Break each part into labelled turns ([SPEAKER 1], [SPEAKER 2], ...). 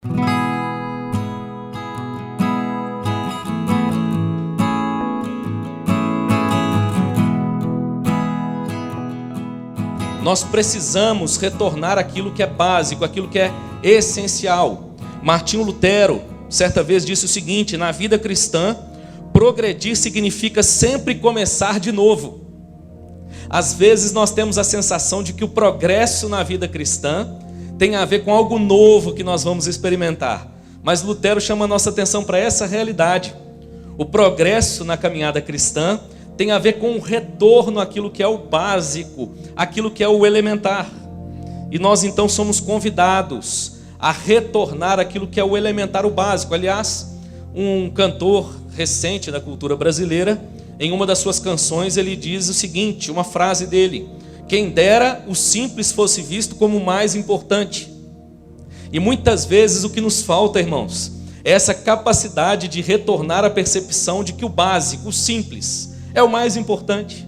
[SPEAKER 1] Nós precisamos retornar aquilo que é básico, aquilo que é essencial. Martinho Lutero, certa vez, disse o seguinte: na vida cristã, progredir significa sempre começar de novo. Às vezes nós temos a sensação de que o progresso na vida cristã tem a ver com algo novo que nós vamos experimentar. Mas Lutero chama a nossa atenção para essa realidade. O progresso na caminhada cristã tem a ver com o retorno àquilo que é o básico, aquilo que é o elementar. E nós então somos convidados a retornar àquilo que é o elementar, o básico. Aliás, um cantor recente da cultura brasileira, em uma das suas canções, ele diz o seguinte, uma frase dele: quem dera o simples fosse visto como o mais importante. E muitas vezes o que nos falta, irmãos, é essa capacidade de retornar à percepção de que o básico, o simples, é o mais importante.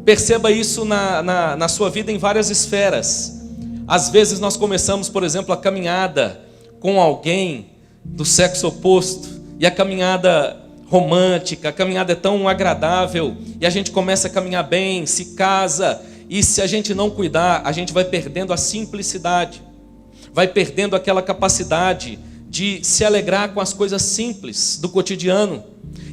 [SPEAKER 1] Perceba isso na sua vida em várias esferas. Às vezes nós começamos, por exemplo, a caminhada com alguém do sexo oposto, e a caminhada romântica, a caminhada é tão agradável, e a gente começa a caminhar bem, se casa, e se a gente não cuidar, a gente vai perdendo a simplicidade, vai perdendo aquela capacidade de se alegrar com as coisas simples do cotidiano,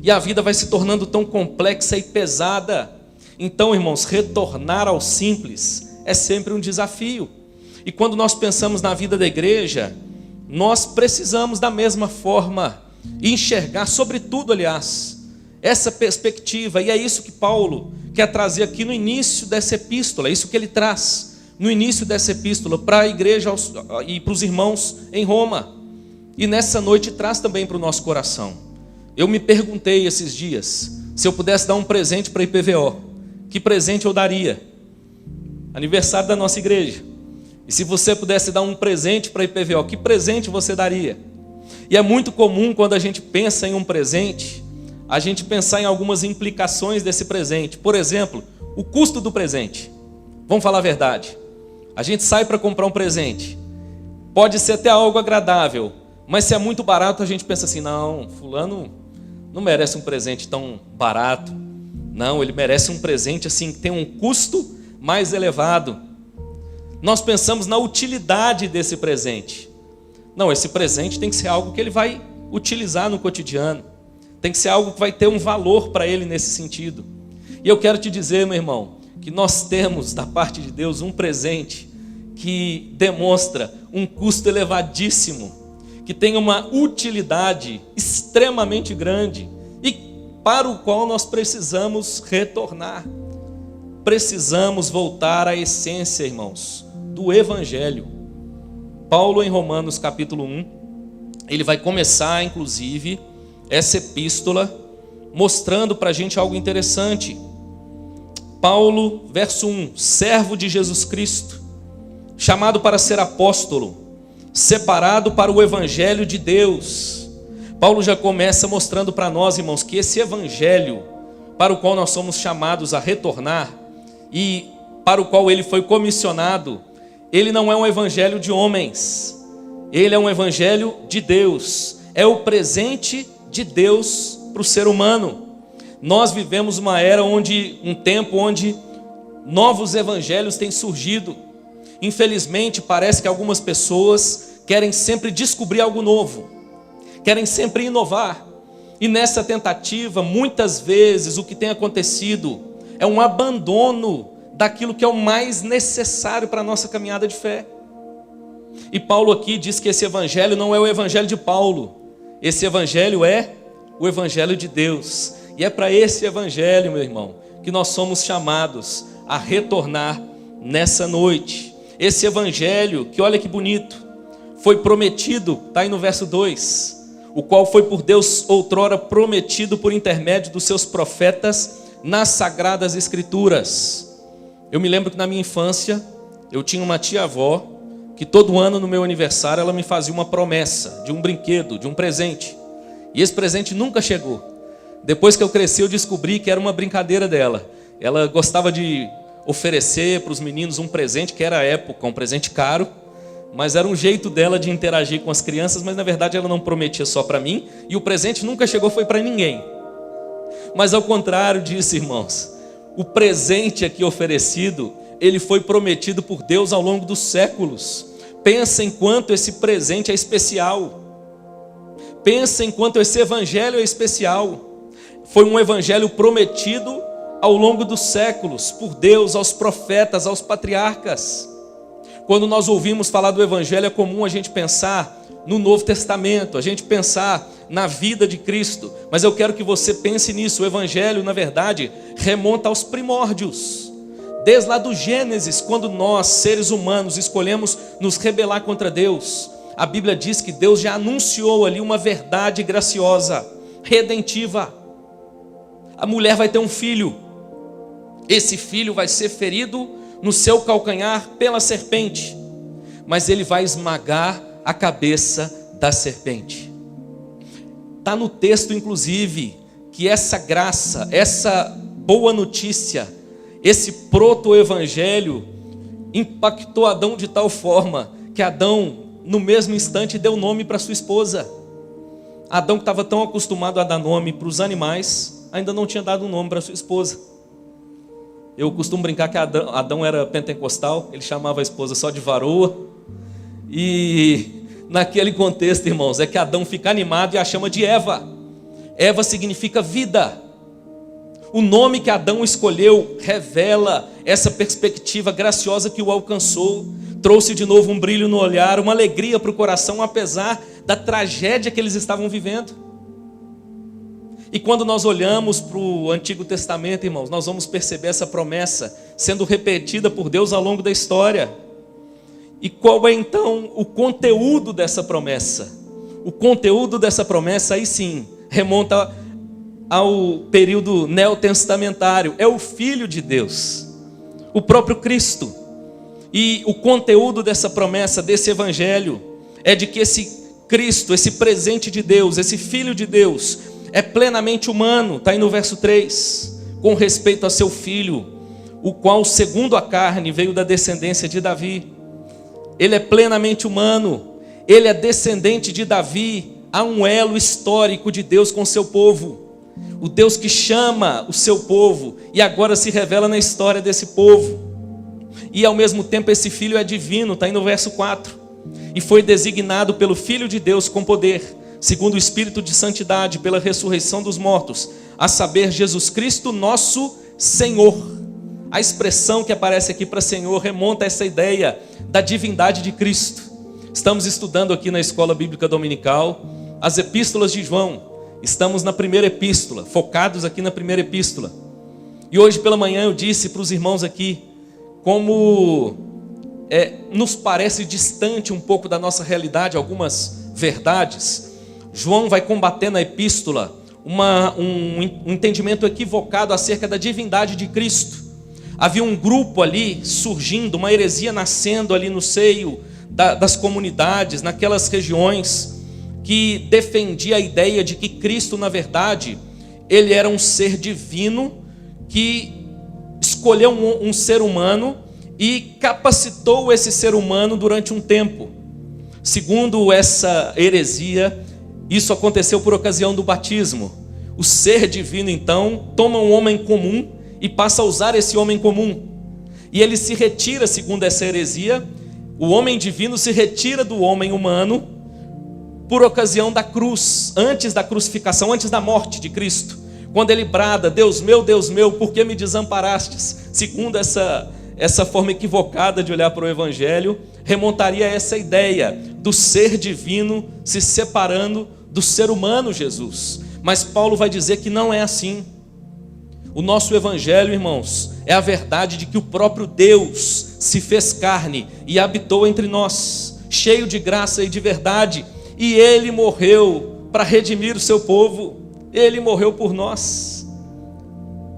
[SPEAKER 1] e a vida vai se tornando tão complexa e pesada. Então, irmãos, retornar ao simples é sempre um desafio. E quando nós pensamos na vida da igreja, nós precisamos da mesma forma enxergar, sobretudo, aliás, essa perspectiva. E é isso que Paulo quer trazer aqui no início dessa epístola, é isso que ele traz no início dessa epístola para a igreja e para os irmãos em Roma. E nessa noite traz também para o nosso coração. Eu me perguntei esses dias, se eu pudesse dar um presente para a IPVO, que presente eu daria? Aniversário da nossa igreja. E se você pudesse dar um presente para a IPVO, que presente você daria? E é muito comum, quando a gente pensa em um presente, a gente pensar em algumas implicações desse presente. Por exemplo, o custo do presente. Vamos falar a verdade. A gente sai para comprar um presente. Pode ser até algo agradável, mas se é muito barato, a gente pensa assim: não, fulano não merece um presente tão barato. Não, ele merece um presente assim que tem um custo mais elevado. Nós pensamos na utilidade desse presente. Não, esse presente tem que ser algo que ele vai utilizar no cotidiano. Tem que ser algo que vai ter um valor para ele nesse sentido. E eu quero te dizer, meu irmão, que nós temos da parte de Deus um presente que demonstra um custo elevadíssimo, que tem uma utilidade extremamente grande e para o qual nós precisamos retornar. Precisamos voltar à essência, irmãos, do Evangelho. Paulo, em Romanos capítulo 1, ele vai começar, inclusive, essa epístola mostrando para a gente algo interessante. Paulo, verso 1, servo de Jesus Cristo, chamado para ser apóstolo, separado para o Evangelho de Deus. Paulo já começa mostrando para nós, irmãos, que esse Evangelho para o qual nós somos chamados a retornar e para o qual ele foi comissionado, ele não é um evangelho de homens, ele é um evangelho de Deus, é o presente de Deus para o ser humano. Nós vivemos um tempo onde novos evangelhos têm surgido. Infelizmente, parece que algumas pessoas querem sempre descobrir algo novo, querem sempre inovar, e nessa tentativa, muitas vezes, o que tem acontecido é um abandono daquilo que é o mais necessário para a nossa caminhada de fé. E Paulo aqui diz que esse evangelho não é o evangelho de Paulo, esse evangelho é o evangelho de Deus, e é para esse evangelho, meu irmão, que nós somos chamados a retornar nessa noite. Esse evangelho, que olha que bonito, foi prometido, está aí no verso 2, o qual foi por Deus outrora prometido por intermédio dos seus profetas nas sagradas escrituras. Eu me lembro que na minha infância, eu tinha uma tia-avó, que todo ano no meu aniversário ela me fazia uma promessa de um brinquedo, de um presente. E esse presente nunca chegou. Depois que eu cresci, eu descobri que era uma brincadeira dela. Ela gostava de oferecer para os meninos um presente que era à época, um presente caro, mas era um jeito dela de interagir com as crianças, mas na verdade ela não prometia só para mim, e o presente nunca chegou, foi para ninguém. Mas ao contrário disso, irmãos, o presente aqui oferecido, ele foi prometido por Deus ao longo dos séculos. Pensa em quanto esse presente é especial. Pensa em quanto esse evangelho é especial. Foi um evangelho prometido ao longo dos séculos, por Deus, aos profetas, aos patriarcas. Quando nós ouvimos falar do evangelho, é comum a gente pensar no Novo Testamento, a gente pensar na vida de Cristo, mas eu quero que você pense nisso. O evangelho, na verdade, remonta aos primórdios, desde lá do Gênesis, quando nós, seres humanos, escolhemos nos rebelar contra Deus. A Bíblia diz que Deus já anunciou ali uma verdade graciosa, redentiva. A mulher vai ter um filho, esse filho vai ser ferido no seu calcanhar pela serpente, mas ele vai esmagar a cabeça da serpente. Está no texto, inclusive, que essa graça, essa boa notícia, esse proto-evangelho impactou Adão de tal forma que Adão, no mesmo instante, deu nome para sua esposa. Adão, que estava tão acostumado a dar nome para os animais, ainda não tinha dado um nome para sua esposa. Eu costumo brincar que Adão era pentecostal, ele chamava a esposa só de varoa. E naquele contexto, irmãos, é que Adão fica animado e a chama de Eva. Eva significa vida. O nome que Adão escolheu revela essa perspectiva graciosa que o alcançou. Trouxe de novo um brilho no olhar, uma alegria para o coração, apesar da tragédia que eles estavam vivendo. E quando nós olhamos para o Antigo Testamento, irmãos, nós vamos perceber essa promessa sendo repetida por Deus ao longo da história. E qual é então o conteúdo dessa promessa? O conteúdo dessa promessa, aí sim, remonta ao período neotestamentário. É o Filho de Deus, o próprio Cristo. E o conteúdo dessa promessa, desse evangelho, é de que esse Cristo, esse presente de Deus, esse Filho de Deus, é plenamente humano. Está aí no verso 3, com respeito a seu Filho, o qual, segundo a carne, veio da descendência de Davi. Ele é plenamente humano, ele é descendente de Davi. Há um elo histórico de Deus com o seu povo, o Deus que chama o seu povo e agora se revela na história desse povo. E ao mesmo tempo esse Filho é divino, está aí no verso 4, e foi designado pelo Filho de Deus com poder, segundo o Espírito de santidade, pela ressurreição dos mortos, a saber, Jesus Cristo nosso Senhor. A expressão que aparece aqui para Senhor remonta a essa ideia da divindade de Cristo. Estamos estudando aqui na Escola Bíblica Dominical as epístolas de João. Estamos na primeira epístola, focados aqui na primeira epístola. E hoje pela manhã eu disse para os irmãos aqui como nos parece distante um pouco da nossa realidade algumas verdades. João vai combater na epístola um entendimento equivocado acerca da divindade de Cristo. Havia um grupo ali surgindo, uma heresia nascendo ali no seio das comunidades, naquelas regiões, que defendia a ideia de que Cristo, na verdade, ele era um ser divino que escolheu um ser humano e capacitou esse ser humano durante um tempo. Segundo essa heresia, isso aconteceu por ocasião do batismo. O ser divino, então, toma um homem comum e passa a usar esse homem comum. E ele se retira, segundo essa heresia, o homem divino se retira do homem humano por ocasião da cruz, antes da crucificação, antes da morte de Cristo. Quando ele brada, Deus meu, por que me desamparastes? Segundo essa forma equivocada de olhar para o Evangelho, remontaria a essa ideia do ser divino se separando do ser humano Jesus. Mas Paulo vai dizer que não é assim. O nosso Evangelho, irmãos, é a verdade de que o próprio Deus se fez carne e habitou entre nós, cheio de graça e de verdade, e Ele morreu para redimir o seu povo. Ele morreu por nós.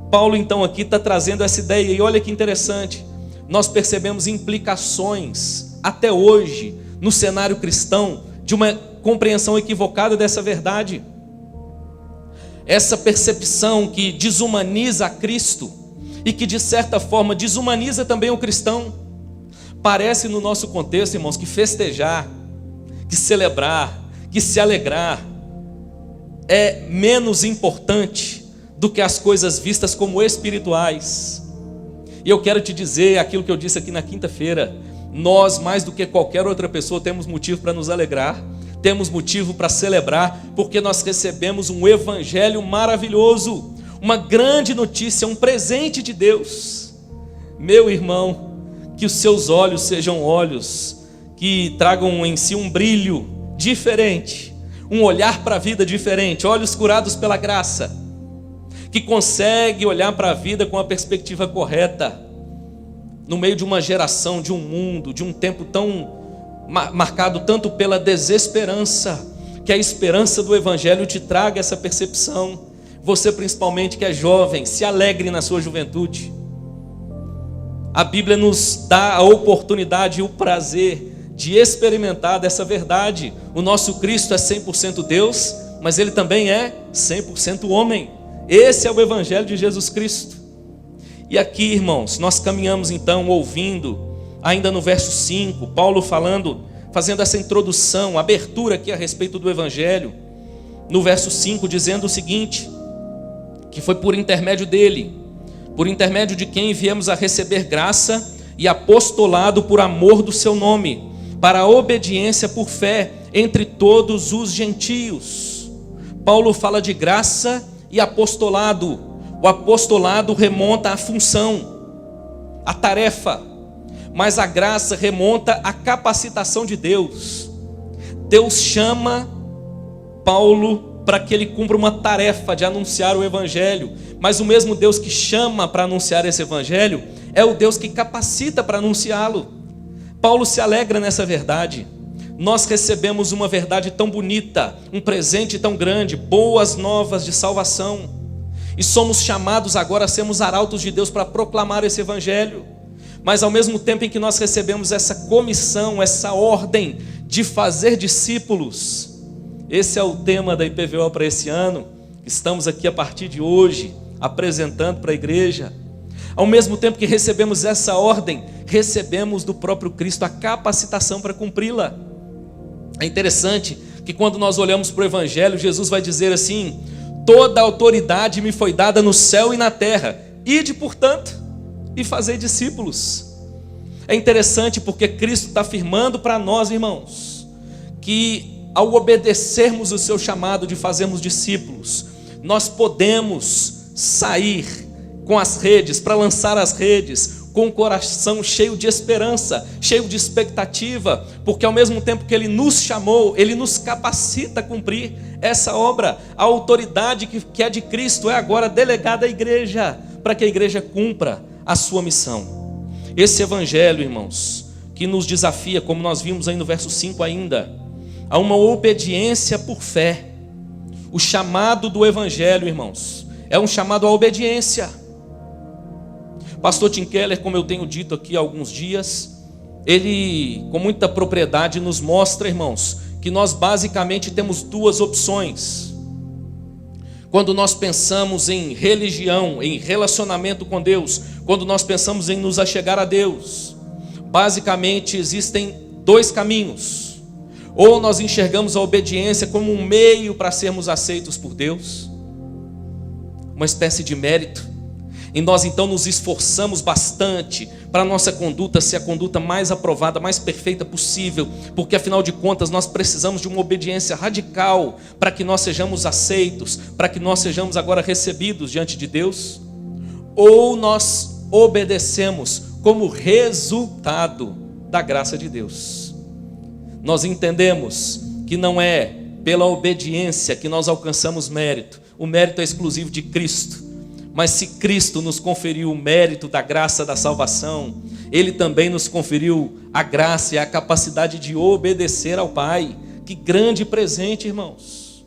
[SPEAKER 1] Paulo então aqui está trazendo essa ideia, e olha que interessante, nós percebemos implicações até hoje no cenário cristão de uma compreensão equivocada dessa verdade. Essa percepção que desumaniza a Cristo e que de certa forma desumaniza também o cristão. Parece no nosso contexto, irmãos, que festejar, que celebrar, que se alegrar é menos importante do que as coisas vistas como espirituais. E eu quero te dizer aquilo que eu disse aqui na quinta-feira: nós, mais do que qualquer outra pessoa, temos motivo para nos alegrar, temos motivo para celebrar, porque nós recebemos um evangelho maravilhoso, uma grande notícia, um presente de Deus. Meu irmão, que os seus olhos sejam olhos que tragam em si um brilho diferente, um olhar para a vida diferente, olhos curados pela graça, que consegue olhar para a vida com a perspectiva correta, no meio de uma geração, de um mundo, de um tempo tão marcado tanto pela desesperança, que a esperança do evangelho te traga essa percepção. Você principalmente que é jovem, se alegre na sua juventude. A Bíblia nos dá a oportunidade e o prazer de experimentar dessa verdade. O nosso Cristo é 100% Deus, mas Ele também é 100% homem. Esse é o Evangelho de Jesus Cristo. E aqui, irmãos, nós caminhamos então ouvindo, ainda no verso 5, Paulo fazendo essa introdução, abertura aqui a respeito do Evangelho. No verso 5, dizendo o seguinte: que foi por intermédio dele, por intermédio de quem viemos a receber graça e apostolado por amor do seu nome, para a obediência por fé entre todos os gentios. Paulo fala de graça e apostolado. O apostolado remonta à função, à tarefa, mas a graça remonta à capacitação de Deus. Deus chama Paulo para que ele cumpra uma tarefa de anunciar o evangelho, mas o mesmo Deus que chama para anunciar esse evangelho é o Deus que capacita para anunciá-lo. Paulo se alegra nessa verdade. Nós recebemos uma verdade tão bonita, um presente tão grande, boas novas de salvação, e somos chamados agora a sermos arautos de Deus para proclamar esse evangelho. Mas ao mesmo tempo em que nós recebemos essa comissão, essa ordem de fazer discípulos, esse é o tema da IPVO para esse ano. Estamos aqui a partir de hoje apresentando para a igreja. Ao mesmo tempo que recebemos essa ordem, recebemos do próprio Cristo a capacitação para cumpri-la. É interessante que quando nós olhamos para o evangelho, Jesus vai dizer assim: toda a autoridade me foi dada no céu e na terra, ide portanto e fazei discípulos. É interessante porque Cristo está afirmando para nós, irmãos, que ao obedecermos o seu chamado de fazermos discípulos, nós podemos sair com as redes, para lançar as redes, com o coração cheio de esperança, cheio de expectativa, porque ao mesmo tempo que Ele nos chamou, Ele nos capacita a cumprir essa obra. A autoridade que é de Cristo é agora delegada à igreja, para que a igreja cumpra a sua missão. Esse evangelho, irmãos, que nos desafia, como nós vimos aí no verso 5 ainda, a uma obediência por fé. O chamado do evangelho, irmãos, é um chamado à obediência. Pastor Tim Keller, como eu tenho dito aqui há alguns dias, ele com muita propriedade nos mostra, irmãos, que nós basicamente temos duas opções. Quando nós pensamos em religião, em relacionamento com Deus, quando nós pensamos em nos achegar a Deus, basicamente existem dois caminhos. Ou nós enxergamos a obediência como um meio para sermos aceitos por Deus, uma espécie de mérito, e nós então nos esforçamos bastante para a nossa conduta ser a conduta mais aprovada, mais perfeita possível, porque afinal de contas nós precisamos de uma obediência radical para que nós sejamos aceitos, para que nós sejamos agora recebidos diante de Deus. Ou nós obedecemos como resultado da graça de Deus. Nós entendemos que não é pela obediência que nós alcançamos mérito, o mérito é exclusivo de Cristo. Mas se Cristo nos conferiu o mérito da graça da salvação, Ele também nos conferiu a graça e a capacidade de obedecer ao Pai. Que grande presente, irmãos.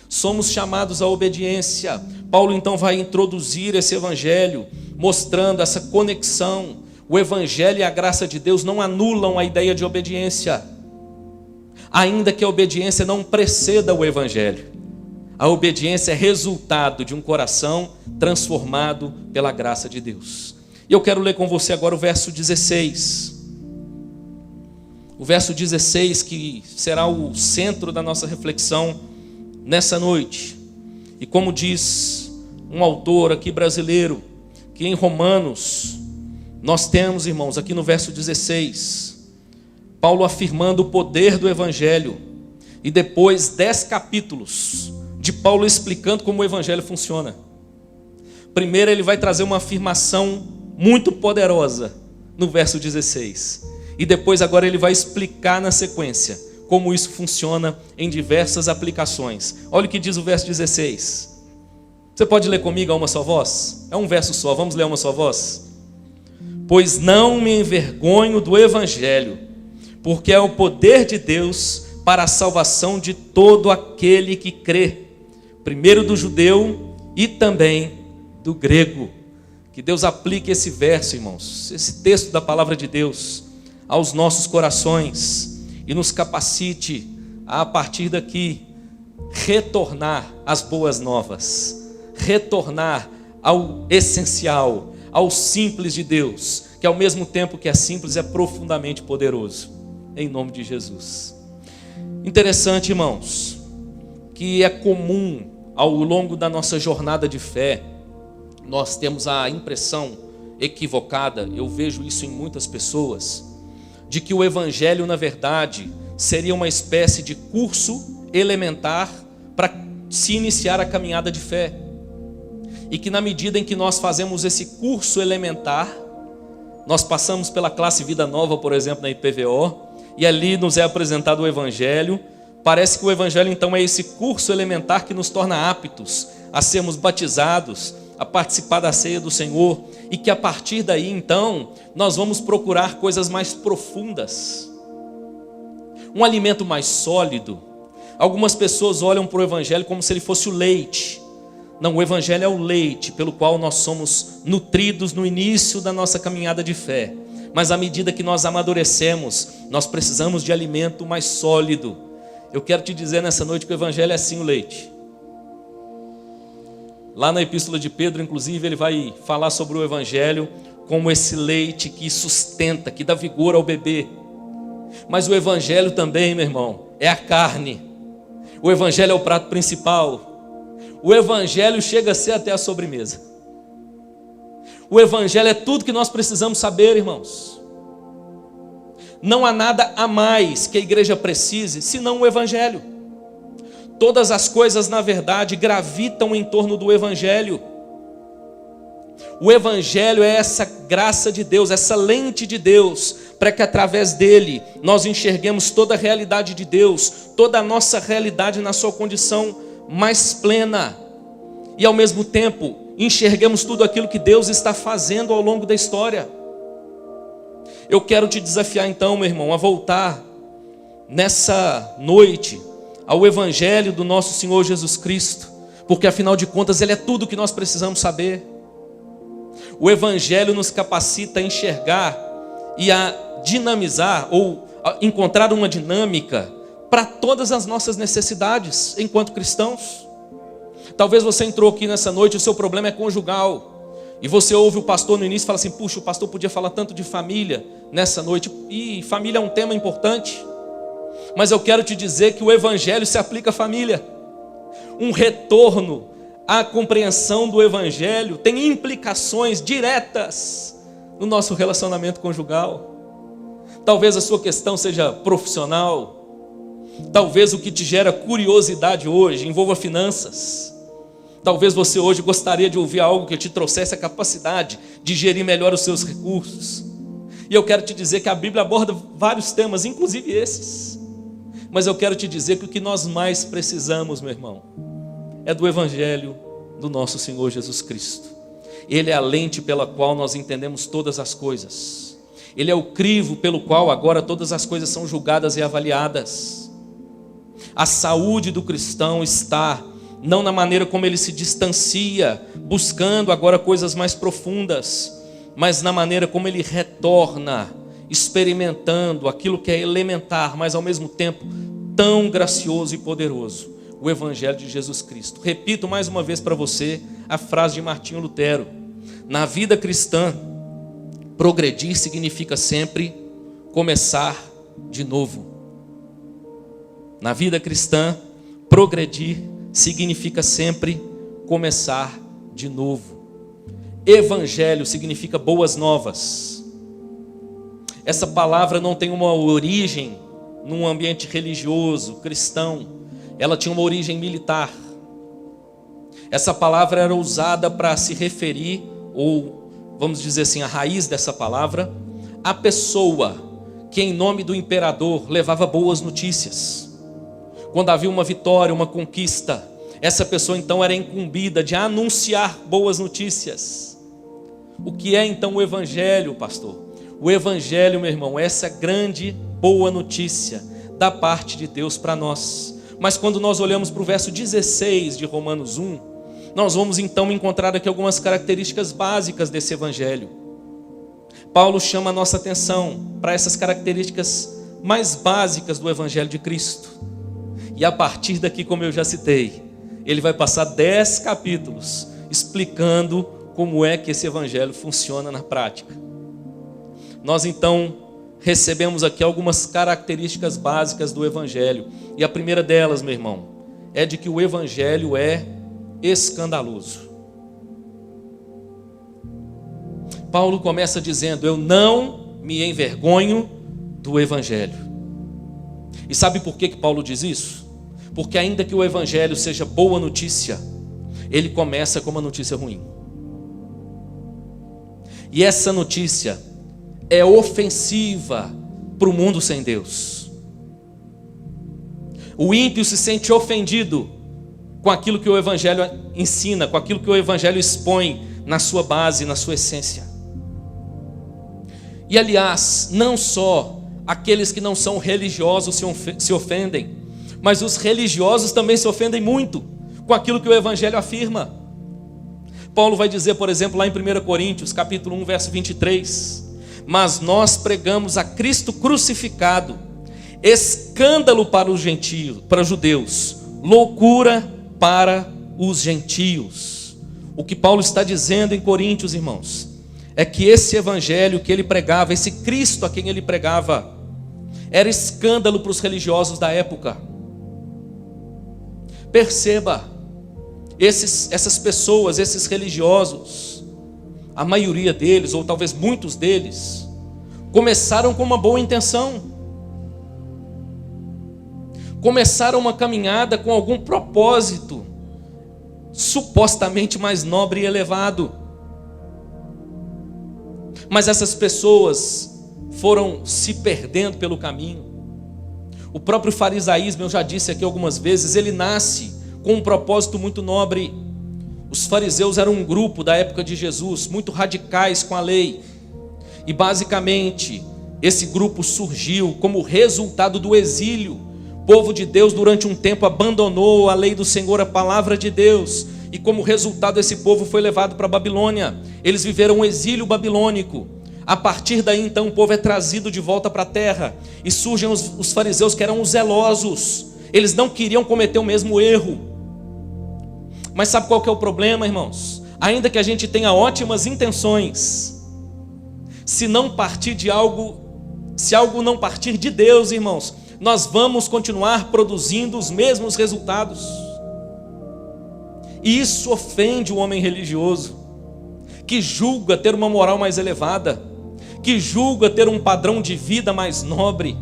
[SPEAKER 1] Somos chamados à obediência. Paulo então vai introduzir esse evangelho, mostrando essa conexão. O evangelho e a graça de Deus não anulam a ideia de obediência, ainda que a obediência não preceda o evangelho. A obediência é resultado de um coração transformado pela graça de Deus. E eu quero ler com você agora o verso 16. o verso 16, que será o centro da nossa reflexão nessa noite. E como diz um autor aqui brasileiro, que em Romanos nós temos, irmãos, aqui no verso 16, Paulo afirmando o poder do Evangelho, e depois 10 capítulos de Paulo explicando como o Evangelho funciona. Primeiro ele vai trazer uma afirmação muito poderosa no verso 16, e depois agora ele vai explicar na sequência como isso funciona em diversas aplicações. Olha o que diz o verso 16. Você pode ler comigo a uma só voz? É um verso só, vamos ler a uma só voz? Pois não me envergonho do Evangelho, porque é o poder de Deus para a salvação de todo aquele que crê, primeiro do judeu e também do grego. Que Deus aplique esse verso, irmãos, esse texto da palavra de Deus aos nossos corações e nos capacite a partir daqui retornar às boas novas, retornar ao essencial, ao simples de Deus, que ao mesmo tempo que é simples é profundamente poderoso, em nome de Jesus. Interessante, irmãos, que é comum ao longo da nossa jornada de fé, nós temos a impressão equivocada, eu vejo isso em muitas pessoas, de que o Evangelho, na verdade, seria uma espécie de curso elementar para se iniciar a caminhada de fé. E que na medida em que nós fazemos esse curso elementar, nós passamos pela classe Vida Nova, por exemplo, na IPVO, e ali nos é apresentado o Evangelho. Parece que o Evangelho então é esse curso elementar que nos torna aptos a sermos batizados, a participar da ceia do Senhor, e que a partir daí então nós vamos procurar coisas mais profundas, um alimento mais sólido. Algumas pessoas olham para o Evangelho como se ele fosse o leite. Não, o Evangelho é o leite pelo qual nós somos nutridos no início da nossa caminhada de fé, mas à medida que nós amadurecemos, nós precisamos de alimento mais sólido. Eu quero te dizer nessa noite que o Evangelho é sim o leite. Lá na Epístola de Pedro, inclusive, ele vai falar sobre o Evangelho como esse leite que sustenta, que dá vigor ao bebê. Mas o Evangelho também, meu irmão, é a carne. O Evangelho é o prato principal. O Evangelho chega a ser até a sobremesa. O Evangelho é tudo que nós precisamos saber, irmãos. Não há nada a mais que a igreja precise, senão o Evangelho. Todas as coisas, na verdade, gravitam em torno do Evangelho. O Evangelho é essa graça de Deus, essa lente de Deus, para que através dele nós enxerguemos toda a realidade de Deus, toda a nossa realidade na sua condição mais plena. E ao mesmo tempo, enxerguemos tudo aquilo que Deus está fazendo ao longo da história. Eu quero te desafiar então, meu irmão, a voltar nessa noite ao Evangelho do nosso Senhor Jesus Cristo, porque afinal de contas ele é tudo o que nós precisamos saber. O Evangelho nos capacita a enxergar e a dinamizar ou a encontrar uma dinâmica para todas as nossas necessidades enquanto cristãos. Talvez você entrou aqui nessa noite, o seu problema é conjugal, e você ouve o pastor no início e fala assim: puxa, o pastor podia falar tanto de família nessa noite, e família é um tema importante. Mas eu quero te dizer que o Evangelho se aplica à família. Um retorno à compreensão do Evangelho tem implicações diretas no nosso relacionamento conjugal. Talvez a sua questão seja profissional. Talvez o que te gera curiosidade hoje envolva finanças. Talvez você hoje gostaria de ouvir algo que te trouxesse a capacidade de gerir melhor os seus recursos. E eu quero te dizer que a Bíblia aborda vários temas, inclusive esses. Mas eu quero te dizer que o que nós mais precisamos, meu irmão, é do Evangelho do nosso Senhor Jesus Cristo. Ele é a lente pela qual nós entendemos todas as coisas. Ele é o crivo pelo qual agora todas as coisas são julgadas e avaliadas. A saúde do cristão está não na maneira como ele se distancia, buscando agora coisas mais profundas, mas na maneira como ele retorna, experimentando aquilo que é elementar, mas ao mesmo tempo tão gracioso e poderoso, o Evangelho de Jesus Cristo. Repito mais uma vez para você a frase de Martinho Lutero: na vida cristã, progredir significa sempre começar de novo. Na vida cristã, progredir significa sempre começar de novo. Evangelho significa boas novas. Essa palavra não tem uma origem num ambiente religioso, cristão. Ela tinha uma origem militar. Essa palavra era usada para se referir, ou vamos dizer assim, a raiz dessa palavra, a pessoa que em nome do imperador levava boas notícias. Quando havia uma vitória, uma conquista, essa pessoa então era incumbida de anunciar boas notícias. O que é então o evangelho, pastor? O evangelho, meu irmão, é essa grande boa notícia da parte de Deus para nós. Mas quando nós olhamos para o verso 16 de Romanos 1, nós vamos então encontrar aqui algumas características básicas desse evangelho. Paulo chama a nossa atenção para essas características mais básicas do evangelho de Cristo. E a partir daqui, como eu já citei, ele vai passar 10 capítulos explicando como é que esse evangelho funciona na prática. Nós então recebemos aqui algumas características básicas do evangelho. E a primeira delas, meu irmão, é de que o evangelho é escandaloso. Paulo começa dizendo: eu não me envergonho do evangelho. E sabe por que Paulo diz isso? Porque ainda que o evangelho seja boa notícia, ele começa com uma notícia ruim. E essa notícia é ofensiva para o mundo sem Deus. O ímpio se sente ofendido com aquilo que o evangelho ensina, com aquilo que o evangelho expõe na sua base, na sua essência. E aliás, não só aqueles que não são religiosos se ofendem, mas os religiosos também se ofendem muito com aquilo que o evangelho afirma. Paulo vai dizer, por exemplo, lá em 1 Coríntios, capítulo 1, verso 23, mas nós pregamos a Cristo crucificado, escândalo para os gentios, para os judeus, loucura para os gentios. O que Paulo está dizendo em Coríntios, irmãos, é que esse evangelho que ele pregava, esse Cristo a quem ele pregava, era escândalo para os religiosos da época. Perceba, essas pessoas, esses religiosos, a maioria deles, ou talvez muitos deles, começaram com uma boa intenção. Começaram uma caminhada com algum propósito, supostamente mais nobre e elevado. Mas essas pessoas foram se perdendo pelo caminho. O próprio farisaísmo, eu já disse aqui algumas vezes, ele nasce com um propósito muito nobre. Os fariseus eram um grupo da época de Jesus, muito radicais com a lei. E basicamente, esse grupo surgiu como resultado do exílio. O povo de Deus durante um tempo abandonou a lei do Senhor, a palavra de Deus. E como resultado, esse povo foi levado para a Babilônia. Eles viveram um exílio babilônico. A partir daí, então, o povo é trazido de volta para a terra. E surgem os fariseus que eram os zelosos. Eles não queriam cometer o mesmo erro. Mas sabe qual que é o problema, irmãos? Ainda que a gente tenha ótimas intenções, se algo não partir de Deus, irmãos, nós vamos continuar produzindo os mesmos resultados. E isso ofende o homem religioso, que julga ter uma moral mais elevada, que julga ter um padrão de vida mais nobre.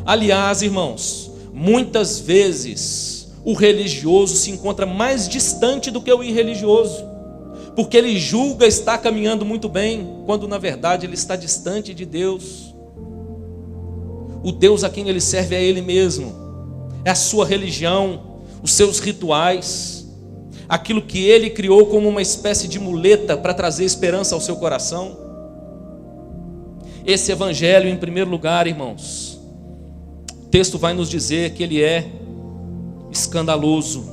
[SPEAKER 1] Aliás, irmãos, muitas vezes o religioso se encontra mais distante do que o irreligioso, porque ele julga estar caminhando muito bem, quando na verdade ele está distante de Deus. O Deus a quem ele serve é ele mesmo, é a sua religião, os seus rituais, aquilo que ele criou como uma espécie de muleta para trazer esperança ao seu coração. Esse evangelho, em primeiro lugar, irmãos, o texto vai nos dizer que ele é escandaloso.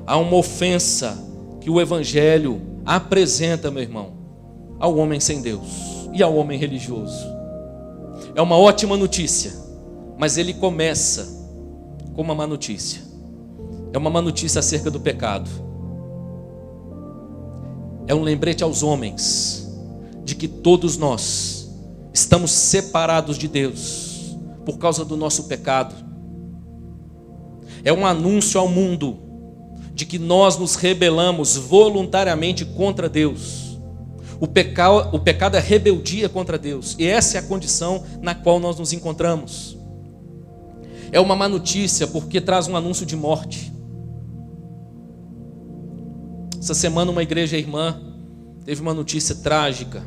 [SPEAKER 1] Há uma ofensa que o evangelho apresenta, meu irmão, ao homem sem Deus e ao homem religioso. É uma ótima notícia, mas ele começa com uma má notícia. É uma má notícia acerca do pecado. É um lembrete aos homens de que todos nós estamos separados de Deus por causa do nosso pecado. É um anúncio ao mundo de que nós nos rebelamos voluntariamente contra Deus. O pecado é rebeldia contra Deus, e essa é a condição na qual nós nos encontramos. É uma má notícia porque traz um anúncio de morte. Essa semana uma igreja irmã teve uma notícia trágica.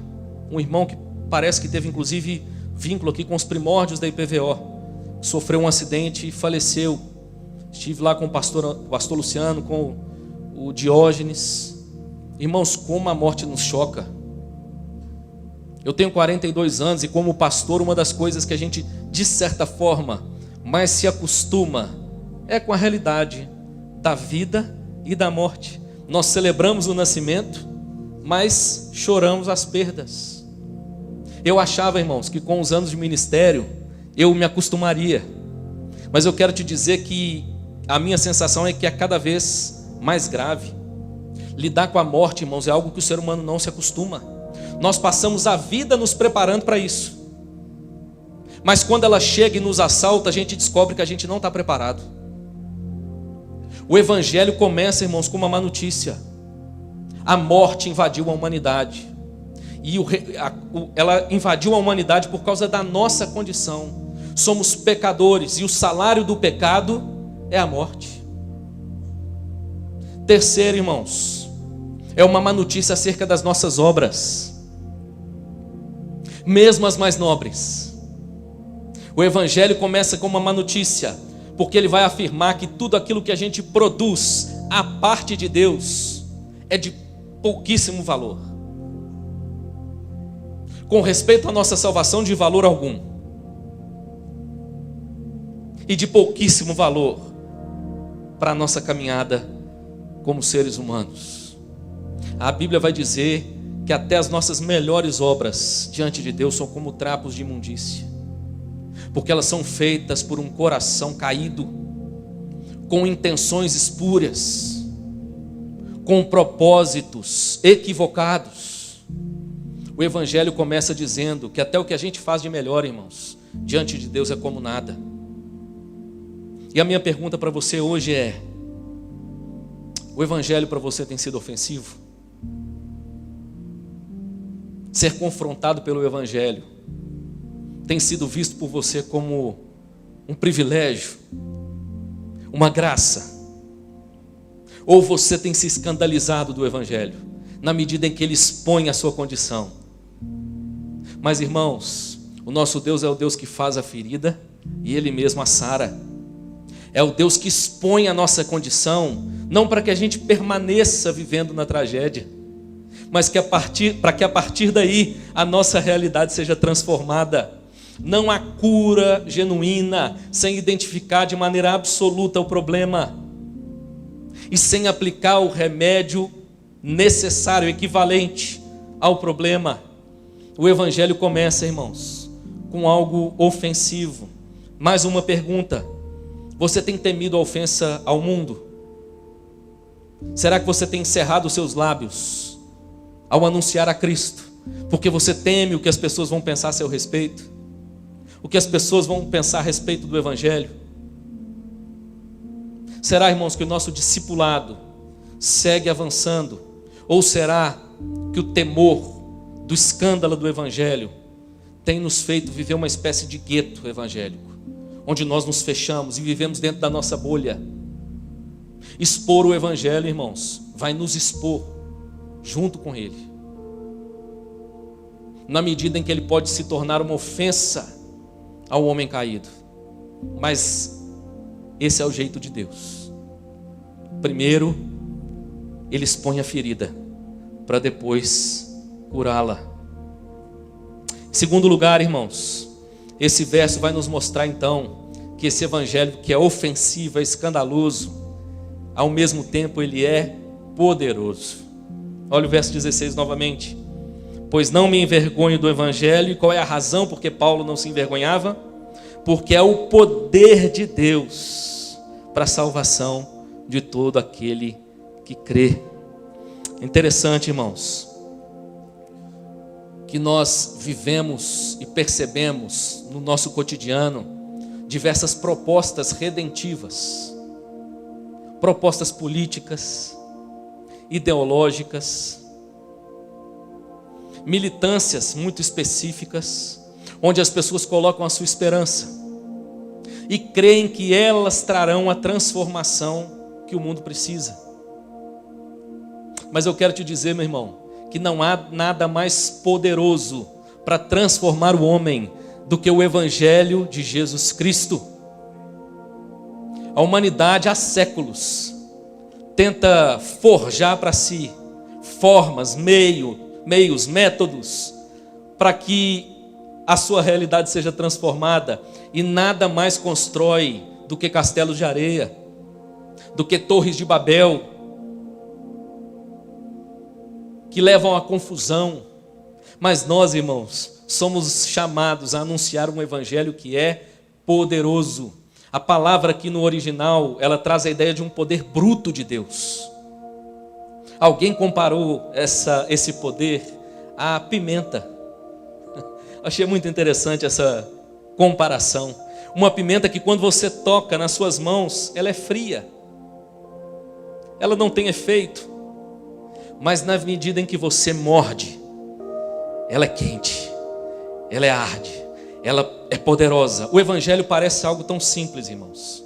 [SPEAKER 1] Um irmão que parece que teve inclusive vínculo aqui com os primórdios da IPVO, sofreu um acidente e faleceu. Estive lá com o pastor Luciano, com o Diógenes. Irmãos, como a morte nos choca. Eu tenho 42 anos e como pastor, uma das coisas que a gente, de certa forma, mais se acostuma é com a realidade da vida e da morte. Nós celebramos o nascimento, mas choramos as perdas. Eu achava, irmãos, que com os anos de ministério eu me acostumaria, mas eu quero te dizer que a minha sensação é que é cada vez mais grave. Lidar com a morte, irmãos, é algo que o ser humano não se acostuma. Nós passamos a vida nos preparando para isso, mas quando ela chega e nos assalta, a gente descobre que a gente não está preparado. O evangelho começa, irmãos, com uma má notícia. A morte invadiu a humanidade. E ela invadiu a humanidade por causa da nossa condição. Somos pecadores e o salário do pecado é a morte. Terceiro, irmãos, é uma má notícia acerca das nossas obras, mesmo as mais nobres. O evangelho começa com uma má notícia, porque ele vai afirmar que tudo aquilo que a gente produz à parte de Deus é de pouquíssimo valor. Com respeito à nossa salvação, de valor algum. E de pouquíssimo valor para a nossa caminhada como seres humanos. A Bíblia vai dizer que até as nossas melhores obras diante de Deus são como trapos de imundícia, porque elas são feitas por um coração caído, com intenções espúrias, com propósitos equivocados. O evangelho começa dizendo que até o que a gente faz de melhor, irmãos, diante de Deus é como nada. E a minha pergunta para você hoje é: o evangelho para você tem sido ofensivo? Ser confrontado pelo evangelho tem sido visto por você como um privilégio, uma graça? Ou você tem se escandalizado do evangelho, na medida em que ele expõe a sua condição? Mas, irmãos, o nosso Deus é o Deus que faz a ferida e ele mesmo a sara. É o Deus que expõe a nossa condição, não para que a gente permaneça vivendo na tragédia, mas para que a partir daí a nossa realidade seja transformada. Não há cura genuína sem identificar de maneira absoluta o problema e sem aplicar o remédio necessário, equivalente ao problema. O evangelho começa, irmãos, com algo ofensivo. Mais uma pergunta: você tem temido a ofensa ao mundo? Será que você tem encerrado os seus lábios ao anunciar a Cristo, porque você teme o que as pessoas vão pensar a seu respeito? O que as pessoas vão pensar a respeito do evangelho? Será, irmãos, que o nosso discipulado segue avançando? Ou será que o temor do escândalo do evangelho tem nos feito viver uma espécie de gueto evangélico, onde nós nos fechamos e vivemos dentro da nossa bolha? Expor o evangelho, irmãos, vai nos expor junto com ele, na medida em que ele pode se tornar uma ofensa ao homem caído. Mas esse é o jeito de Deus. Primeiro, ele expõe a ferida, para depois curá-la. Em segundo lugar, irmãos, esse verso vai nos mostrar então que esse evangelho, que é ofensivo, é escandaloso, ao mesmo tempo ele é poderoso. Olha o verso 16 novamente. Pois não me envergonho do evangelho. E qual é a razão porque Paulo não se envergonhava? Porque é o poder de Deus para a salvação de todo aquele que crê. Interessante, irmãos, que nós vivemos e percebemos no nosso cotidiano diversas propostas redentivas, propostas políticas, ideológicas, militâncias muito específicas, onde as pessoas colocam a sua esperança e creem que elas trarão a transformação que o mundo precisa. Mas eu quero te dizer, meu irmão, que não há nada mais poderoso para transformar o homem do que o Evangelho de Jesus Cristo. A humanidade há séculos tenta forjar para si formas, meios, métodos para que a sua realidade seja transformada, e nada mais constrói do que castelos de areia, do que torres de Babel, que levam à confusão. Mas nós, irmãos, somos chamados a anunciar um evangelho que é poderoso. A palavra aqui no original, ela traz a ideia de um poder bruto de Deus. Alguém comparou esse poder à pimenta. Achei muito interessante essa comparação. Uma pimenta que quando você toca nas suas mãos, ela é fria. Ela não tem efeito. Mas na medida em que você morde, ela é quente, ela é arde, ela é poderosa. O evangelho parece algo tão simples, irmãos,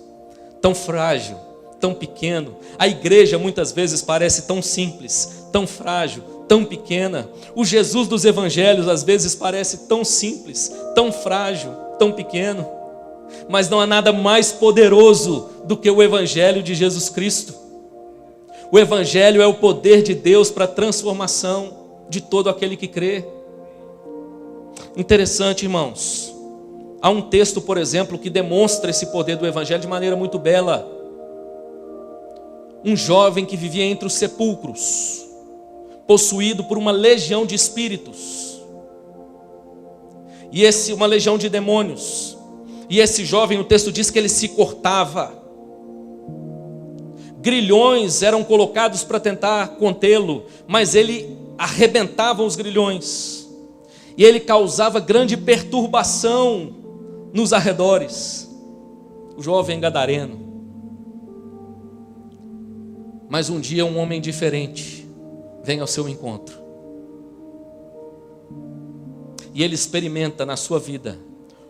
[SPEAKER 1] tão frágil, tão pequeno. A igreja muitas vezes parece tão simples, tão frágil, tão pequena. O Jesus dos evangelhos às vezes parece tão simples, tão frágil, tão pequeno. Mas não há nada mais poderoso do que o evangelho de Jesus Cristo. O evangelho é o poder de Deus para a transformação de todo aquele que crê. Interessante, irmãos. Há um texto, por exemplo, que demonstra esse poder do evangelho de maneira muito bela. Um jovem que vivia entre os sepulcros, possuído por uma legião de espíritos, e uma legião de demônios. E esse jovem, o texto diz que ele se cortava. Grilhões eram colocados para tentar contê-lo, mas ele arrebentava os grilhões, e ele causava grande perturbação nos arredores. O jovem gadareno. Mas um dia um homem diferente vem ao seu encontro, e ele experimenta na sua vida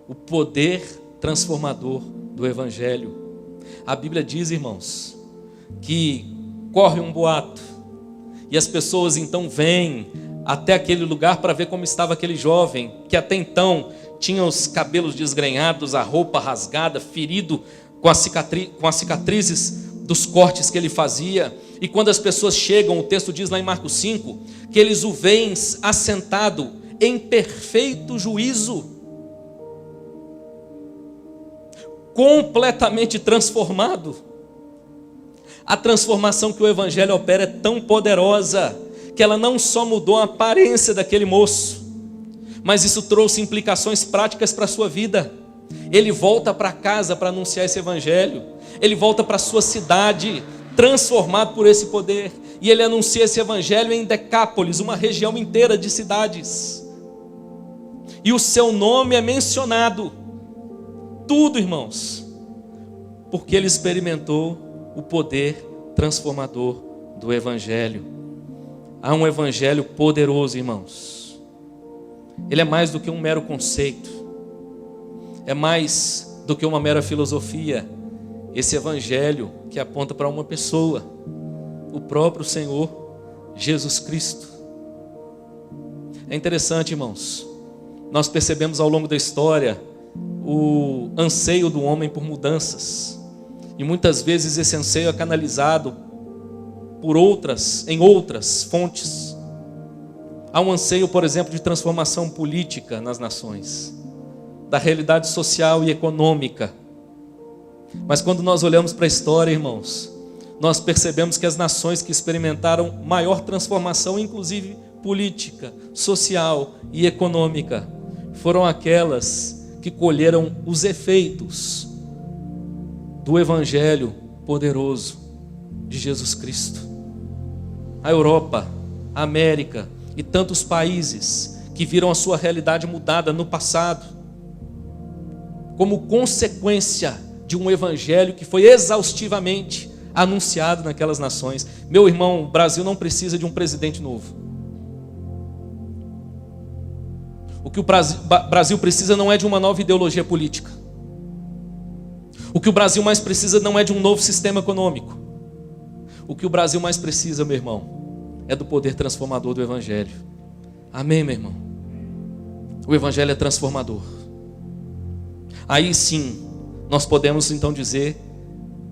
[SPEAKER 1] o poder transformador do evangelho. A Bíblia diz, irmãos, que corre um boato, e as pessoas então vêm até aquele lugar para ver como estava aquele jovem, que até então tinha os cabelos desgrenhados, a roupa rasgada, ferido com as cicatrizes dos cortes que ele fazia. E quando as pessoas chegam, o texto diz lá em Marcos 5, que eles o veem assentado em perfeito juízo, completamente transformado. A transformação que o evangelho opera é tão poderosa que ela não só mudou a aparência daquele moço, mas isso trouxe implicações práticas para a sua vida. Ele volta para casa para anunciar esse evangelho, ele volta para a sua cidade transformado por esse poder, e ele anuncia esse evangelho em Decápolis, uma região inteira de cidades, e o seu nome é mencionado. Tudo, irmãos, porque ele experimentou o poder transformador do evangelho. Há um evangelho poderoso, irmãos. Ele é mais do que um mero conceito, é mais do que uma mera filosofia. Esse evangelho que aponta para uma pessoa, o próprio Senhor Jesus Cristo. É interessante, irmãos, nós percebemos ao longo da história o anseio do homem por mudanças, e muitas vezes esse anseio é canalizado em outras fontes. Há um anseio, por exemplo, de transformação política nas nações, da realidade social e econômica. Mas quando nós olhamos para a história, irmãos, nós percebemos que as nações que experimentaram maior transformação, inclusive política, social e econômica, foram aquelas que colheram os efeitos do evangelho poderoso de Jesus Cristo. A Europa, a América e tantos países que viram a sua realidade mudada no passado. como consequência de um evangelho que foi exaustivamente anunciado naquelas nações. Meu irmão, o Brasil não precisa de um presidente novo. O que o Brasil precisa não é de uma nova ideologia política. O que o Brasil mais precisa não é de um novo sistema econômico. O que o Brasil mais precisa, meu irmão, é do poder transformador do evangelho. Amém, meu irmão? O evangelho é transformador. Aí sim, nós podemos então dizer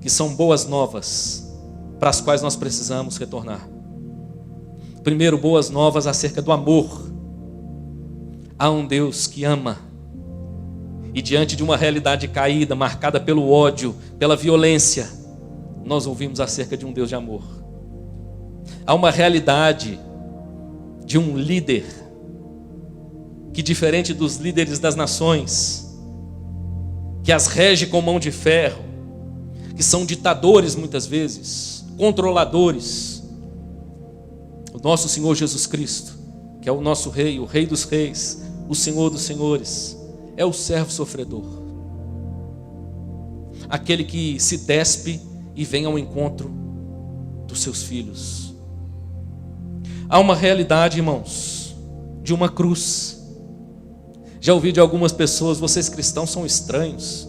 [SPEAKER 1] que são boas novas para as quais nós precisamos retornar. Primeiro, boas novas acerca do amor. Há um Deus que ama, e diante de uma realidade caída, marcada pelo ódio, pela violência, nós ouvimos acerca de um Deus de amor. Há uma realidade de um líder que, diferente dos líderes das nações, que as rege com mão de ferro, que são ditadores muitas vezes, controladores, o nosso Senhor Jesus Cristo, que é o nosso Rei, o Rei dos Reis, o Senhor dos Senhores, é o servo sofredor, aquele que se despe e vem ao encontro dos seus filhos. Há uma realidade, irmãos, de uma cruz. Já ouvi de algumas pessoas: vocês cristãos são estranhos,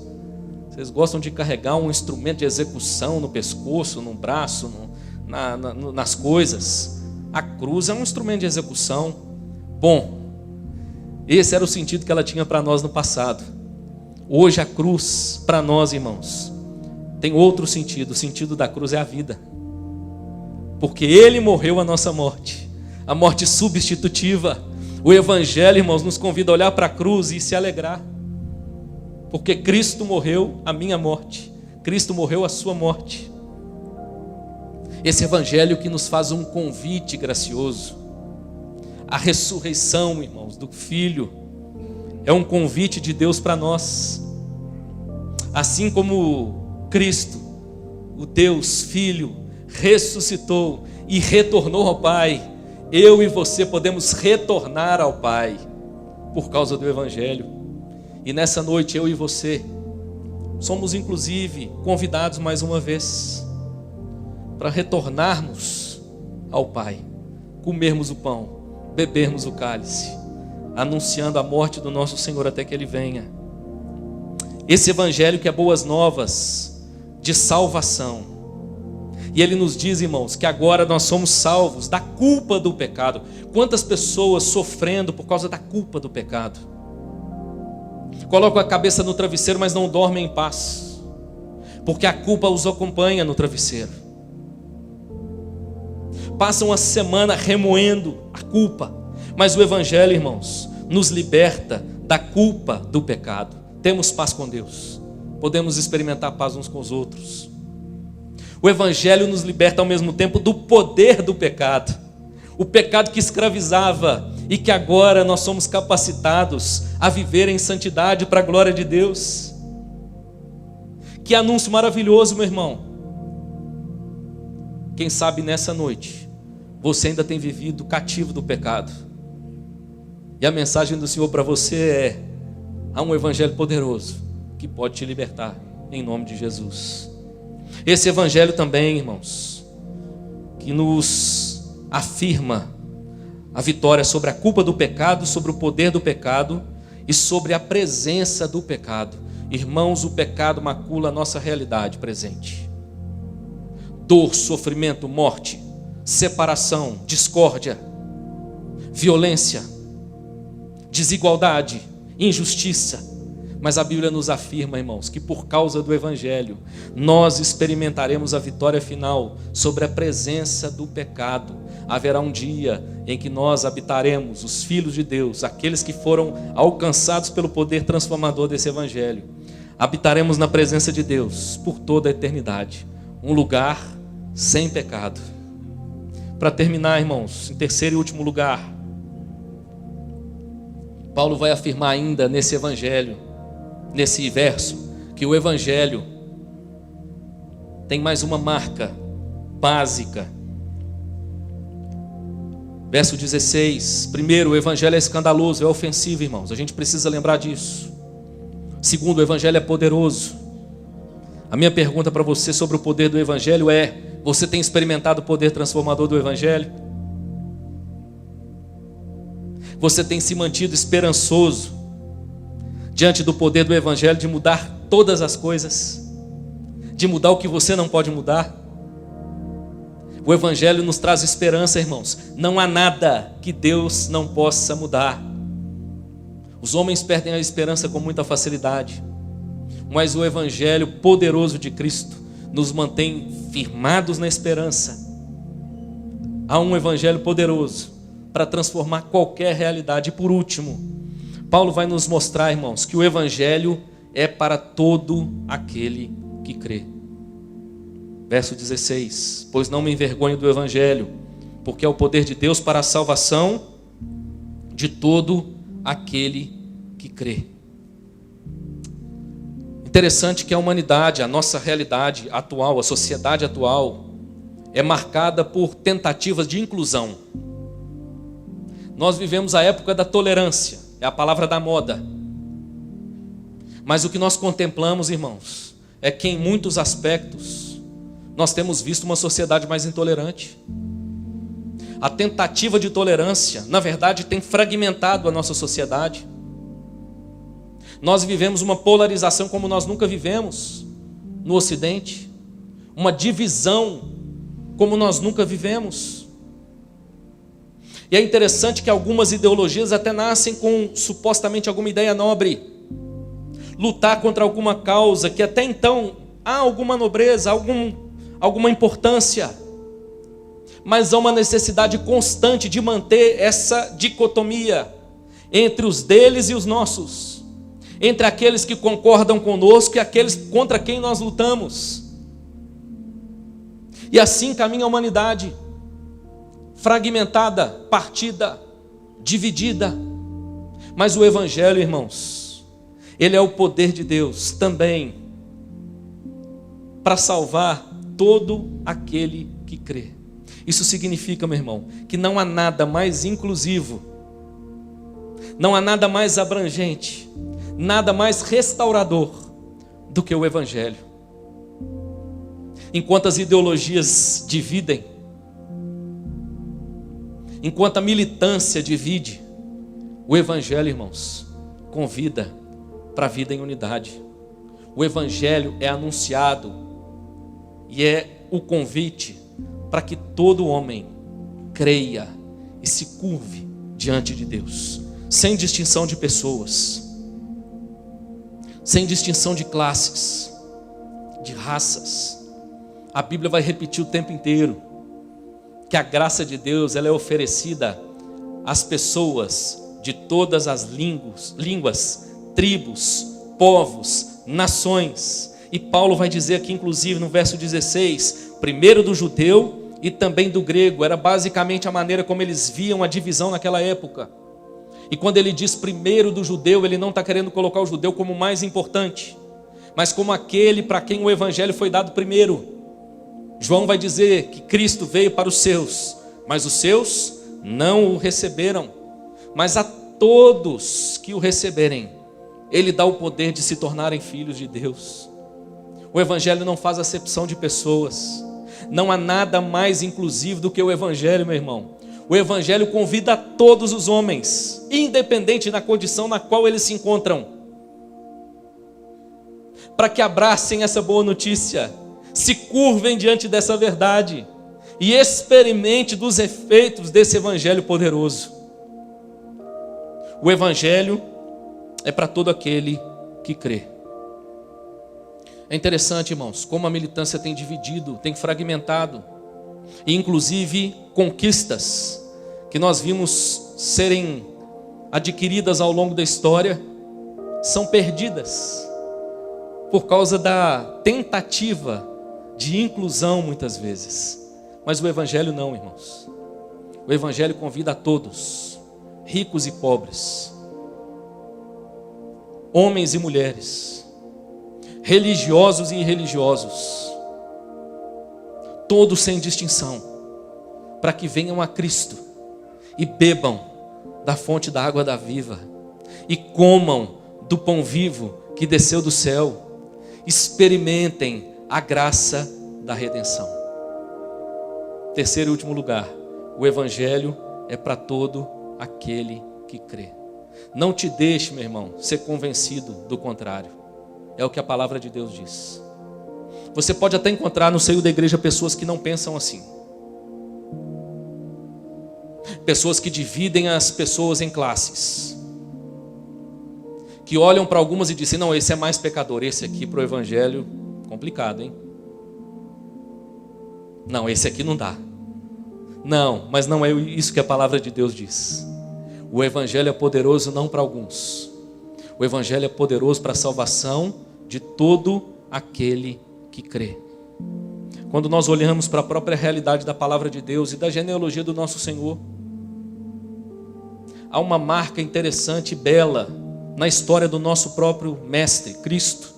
[SPEAKER 1] vocês gostam de carregar um instrumento de execução no pescoço, no braço, nas coisas. A cruz é um instrumento de execução. Bom, esse era o sentido que ela tinha para nós no passado. Hoje a cruz, para nós, irmãos, tem outro sentido. O sentido da cruz é a vida, porque Ele morreu a nossa morte, a morte substitutiva. O evangelho, irmãos, nos convida a olhar para a cruz e se alegrar, porque Cristo morreu a minha morte, Cristo morreu a sua morte. Esse evangelho que nos faz um convite gracioso. A ressurreição, irmãos, do Filho é um convite de Deus para nós. Assim como Cristo, o Deus Filho, ressuscitou e retornou ao Pai, eu e você podemos retornar ao Pai por causa do evangelho. E nessa noite eu e você somos inclusive convidados mais uma vez para retornarmos ao Pai, comermos o pão, bebermos o cálice, anunciando a morte do nosso Senhor até que Ele venha. Esse evangelho que é boas novas de salvação. E Ele nos diz, irmãos, que agora nós somos salvos da culpa do pecado. Quantas pessoas sofrendo por causa da culpa do pecado? Colocam a cabeça no travesseiro, mas não dormem em paz, porque a culpa os acompanha no travesseiro. Passam a semana remoendo a culpa, mas o evangelho, irmãos, nos liberta da culpa do pecado. Temos paz com Deus, podemos experimentar paz uns com os outros. O evangelho nos liberta ao mesmo tempo do poder do pecado, o pecado que escravizava, e que agora nós somos capacitados a viver em santidade para a glória de Deus. Que anúncio maravilhoso, meu irmão. Quem sabe nessa noite você ainda tem vivido cativo do pecado, e a mensagem do Senhor para você é: há um evangelho poderoso que pode te libertar, em nome de Jesus. Esse evangelho também, irmãos, que nos afirma a vitória sobre a culpa do pecado, sobre o poder do pecado e sobre a presença do pecado. Irmãos, o pecado macula a nossa realidade presente. Dor, sofrimento, morte, separação, discórdia, violência, desigualdade, injustiça. Mas a Bíblia nos afirma, irmãos, que por causa do evangelho nós experimentaremos a vitória final sobre a presença do pecado. Haverá um dia em que nós habitaremos, os filhos de Deus, aqueles que foram alcançados pelo poder transformador desse evangelho, habitaremos na presença de Deus por toda a eternidade, um lugar sem pecado. Para terminar, irmãos, em terceiro e último lugar, Paulo vai afirmar ainda nesse evangelho, nesse verso, que o evangelho tem mais uma marca básica. Verso 16, primeiro, o evangelho é escandaloso, é ofensivo, irmãos, a gente precisa lembrar disso. Segundo, o Evangelho é poderoso. A minha pergunta para você sobre o poder do Evangelho é: você tem experimentado o poder transformador do Evangelho? Você tem se mantido esperançoso diante do poder do Evangelho de mudar todas as coisas, de mudar o que você não pode mudar? O Evangelho nos traz esperança, irmãos. Não há nada que Deus não possa mudar. Os homens perdem a esperança com muita facilidade, mas o Evangelho poderoso de Cristo nos mantém firmados na esperança. Há um Evangelho poderoso para transformar qualquer realidade. E por último, Paulo vai nos mostrar, irmãos, que o Evangelho é para todo aquele que crê. Verso 16: pois não me envergonho do Evangelho, porque é o poder de Deus para a salvação de todo aquele que crê. Interessante que a humanidade, a nossa realidade atual, a sociedade atual, é marcada por tentativas de inclusão. Nós vivemos a época da tolerância, é a palavra da moda. Mas o que nós contemplamos, irmãos, é que em muitos aspectos nós temos visto uma sociedade mais intolerante. A tentativa de tolerância, na verdade, tem fragmentado a nossa sociedade. Nós vivemos uma polarização como nós nunca vivemos no Ocidente, uma divisão como nós nunca vivemos. E é interessante que algumas ideologias até nascem com supostamente alguma ideia nobre, lutar contra alguma causa que até então há alguma nobreza, alguma importância, mas há uma necessidade constante de manter essa dicotomia entre os deles e os nossos, entre aqueles que concordam conosco e aqueles contra quem nós lutamos. E assim caminha a humanidade, fragmentada, partida, dividida. Mas o Evangelho, irmãos, ele é o poder de Deus também para salvar todo aquele que crê. Isso significa, meu irmão, que não há nada mais inclusivo, não há nada mais abrangente, nada mais restaurador do que o Evangelho. Enquanto as ideologias dividem, enquanto a militância divide, o Evangelho, irmãos, convida para a vida em unidade. O Evangelho é anunciado e é o convite para que todo homem creia e se curve diante de Deus, sem distinção de pessoas, sem distinção de classes, de raças. A Bíblia vai repetir o tempo inteiro que a graça de Deus ela é oferecida às pessoas de todas as línguas, tribos, povos, nações. E Paulo vai dizer aqui, inclusive no verso 16, primeiro do judeu e também do grego. Era basicamente a maneira como eles viam a divisão naquela época. E quando ele diz primeiro do judeu, ele não está querendo colocar o judeu como mais importante, mas como aquele para quem o Evangelho foi dado primeiro. João vai dizer que Cristo veio para os seus, mas os seus não o receberam. Mas a todos que o receberem, Ele dá o poder de se tornarem filhos de Deus. O Evangelho não faz acepção de pessoas. Não há nada mais inclusivo do que o Evangelho, meu irmão. O Evangelho convida a todos os homens, independente da condição na qual eles se encontram, para que abracem essa boa notícia, se curvem diante dessa verdade e experimente dos efeitos desse Evangelho poderoso. O Evangelho é para todo aquele que crê. É interessante, irmãos, como a militância tem dividido, tem fragmentado, e inclusive conquistas que nós vimos serem adquiridas ao longo da história são perdidas por causa da tentativa de inclusão muitas vezes. Mas o Evangelho não, irmãos. O Evangelho convida a todos, ricos e pobres, homens e mulheres, religiosos e irreligiosos, todos sem distinção, para que venham a Cristo e bebam da fonte da água da viva e comam do pão vivo que desceu do céu. Experimentem a graça da redenção. Terceiro e último lugar, o evangelho é para todo aquele que crê. Não te deixe, meu irmão, ser convencido do contrário. É o que a palavra de Deus diz. Você pode até encontrar no seio da igreja pessoas que não pensam assim. Pessoas que dividem as pessoas em classes. Que olham para algumas e dizem, não, esse é mais pecador, esse aqui para o evangelho, complicado, hein? Não, esse aqui não dá. Não, mas não é isso que a palavra de Deus diz. O evangelho é poderoso não para alguns. O evangelho é poderoso para a salvação de todo aquele que crê. Quando nós olhamos para a própria realidade da palavra de Deus e da genealogia do nosso Senhor, há uma marca interessante e bela na história do nosso próprio mestre, Cristo.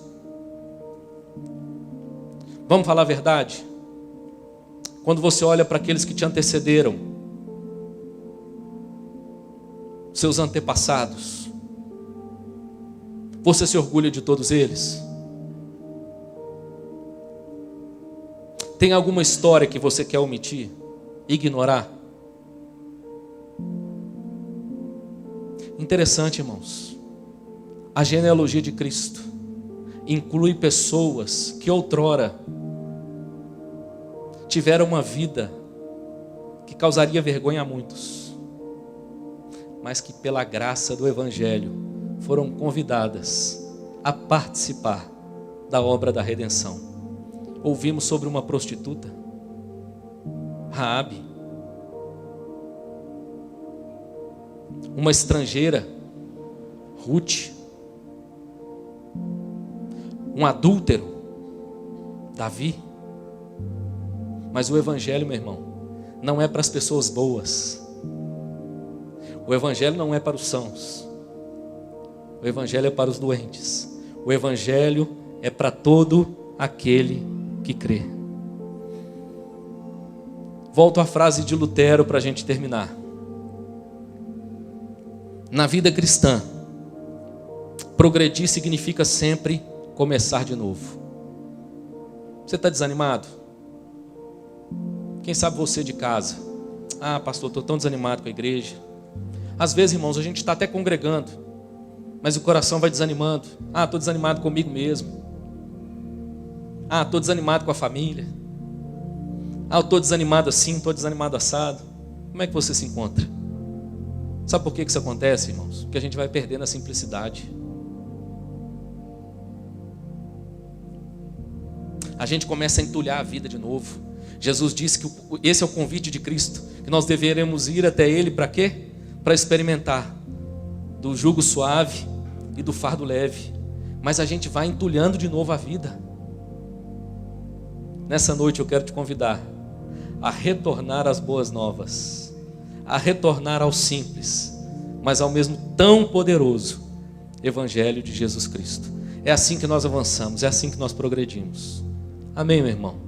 [SPEAKER 1] Vamos falar a verdade? Quando você olha para aqueles que te antecederam, seus antepassados, você se orgulha de todos eles? Tem alguma história que você quer omitir, ignorar? Interessante, irmãos. A genealogia de Cristo inclui pessoas que outrora tiveram uma vida que causaria vergonha a muitos, mas que pela graça do evangelho foram convidadas a participar da obra da redenção. Ouvimos sobre uma prostituta, Raabe, uma estrangeira, Ruth, um adúltero, Davi. Mas o evangelho, meu irmão, não é para as pessoas boas. O evangelho não é para os sãos. O evangelho é para os doentes. O evangelho é para todo aquele que crê. Volto à frase de Lutero para a gente terminar. Na vida cristã, progredir significa sempre começar de novo. Você está desanimado? Quem sabe você de casa? Ah, pastor, estou tão desanimado com a igreja. Às vezes, irmãos, a gente está até congregando, mas o coração vai desanimando. Ah, estou desanimado comigo mesmo. Ah, estou desanimado com a família. Ah, eu estou desanimado assim, estou desanimado assado. Como é que você se encontra? Sabe por que isso acontece, irmãos? Porque a gente vai perdendo a simplicidade. A gente começa a entulhar a vida de novo. Jesus disse que esse é o convite de Cristo, que nós deveremos ir até Ele para quê? Para experimentar do jugo suave e do fardo leve. Mas a gente vai entulhando de novo a vida. Nessa noite eu quero te convidar a retornar às boas novas, a retornar ao simples, mas ao mesmo tão poderoso Evangelho de Jesus Cristo. É assim que nós avançamos, é assim que nós progredimos. Amém, meu irmão?